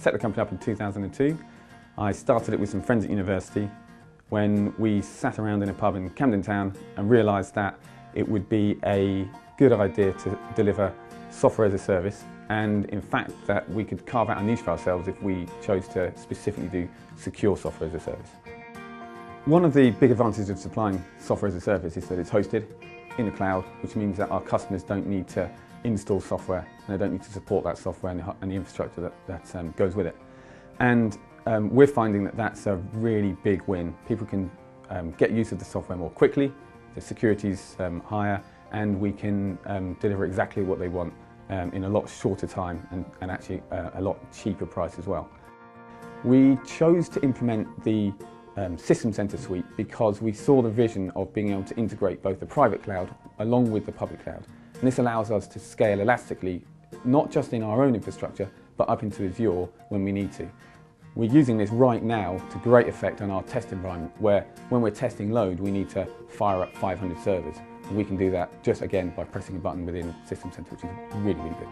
set the company up in 2002. I started it with some friends at university when we sat around in a pub in Camden Town and realised that it would be a good idea to deliver software as a service, and in fact that we could carve out a niche for ourselves if we chose to specifically do secure software as a service. One of the big advantages of supplying software as a service is that it's hosted in the cloud, which means that our customers don't need to install software and they don't need to support that software and the infrastructure that goes with it. And we're finding that that's a really big win. People can get use of the software more quickly, the security's higher, and we can deliver exactly what they want in a lot shorter time and actually a lot cheaper price as well. We chose to implement the System Center suite because we saw the vision of being able to integrate both the private cloud along with the public cloud. And this allows us to scale elastically, not just in our own infrastructure, but up into Azure when we need to. We're using this right now to great effect on our test environment, where when we're testing load, we need to fire up 500 servers. And we can do that just again by pressing a button within System Center, which is really, really good.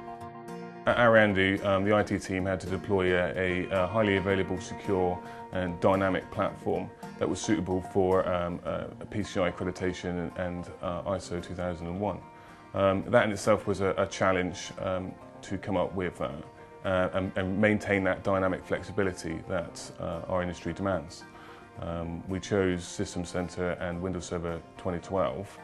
At Aeriandi, the IT team had to deploy a highly available, secure and dynamic platform that was suitable for PCI accreditation and ISO 2001. That in itself was a challenge to come up with and maintain that dynamic flexibility that our industry demands. We chose System Center and Windows Server 2012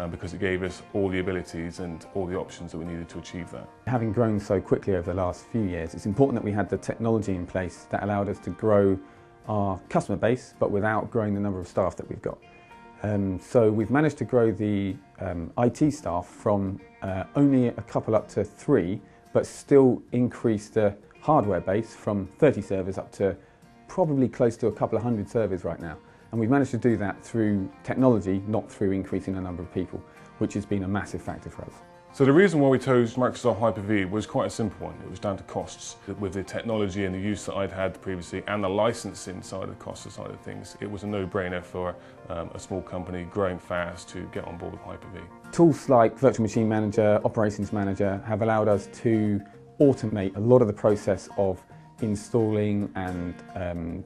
because it gave us all the abilities and all the options that we needed to achieve that. Having grown so quickly over the last few years, it's important that we had the technology in place that allowed us to grow our customer base, but without growing the number of staff that we've got. So we've managed to grow the IT staff from only a couple up to 3, but still increase the hardware base from 30 servers up to probably close to a couple of hundred servers right now. And we've managed to do that through technology, not through increasing the number of people, which has been a massive factor for us. So the reason why we chose Microsoft Hyper-V was quite a simple one. It was down to costs. With the technology and the use that I'd had previously and the licensing side of the cost side of things, it was a no-brainer for a small company growing fast to get on board with Hyper-V. Tools like Virtual Machine Manager, Operations Manager have allowed us to automate a lot of the process of installing and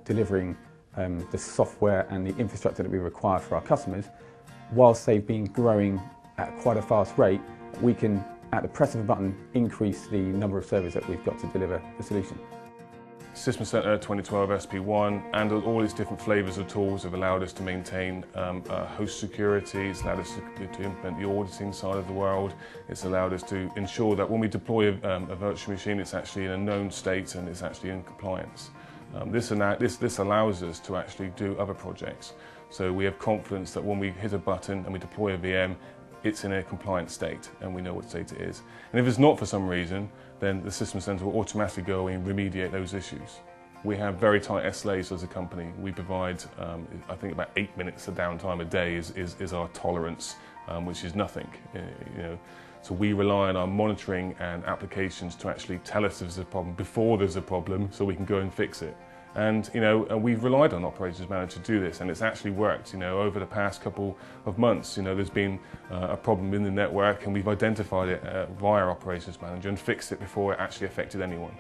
delivering the software and the infrastructure that we require for our customers. Whilst they've been growing at quite a fast rate, we can, at the press of a button, increase the number of servers that we've got to deliver the solution. System Center 2012 SP1 and all its different flavors of tools have allowed us to maintain host security. It's allowed us to implement the auditing side of the world. It's allowed us to ensure that when we deploy a virtual machine, it's actually in a known state and it's actually in compliance. This allows us to actually do other projects. So we have confidence that when we hit a button and we deploy a VM, it's in a compliant state and we know what state it is. And if it's not for some reason, then the System Center will automatically go and remediate those issues. We have very tight SLAs as a company. We provide, I think about 8 minutes of downtime a day is our tolerance, which is nothing. You know. So we rely on our monitoring and applications to actually tell us if there's a problem before there's a problem so we can go and fix it. And we've relied on Operations Manager to do this, and it's actually worked. Over the past couple of months, there's been a problem in the network, and we've identified it via Operations Manager and fixed it before it actually affected anyone.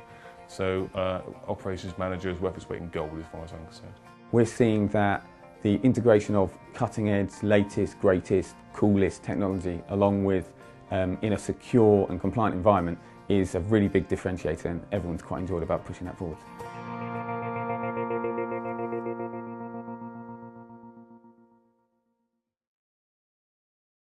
So Operations Manager is worth its weight in gold as far as I'm concerned. We're seeing that the integration of cutting-edge, latest, greatest, coolest technology, along with in a secure and compliant environment, is a really big differentiator, and everyone's quite enjoyed about pushing that forward.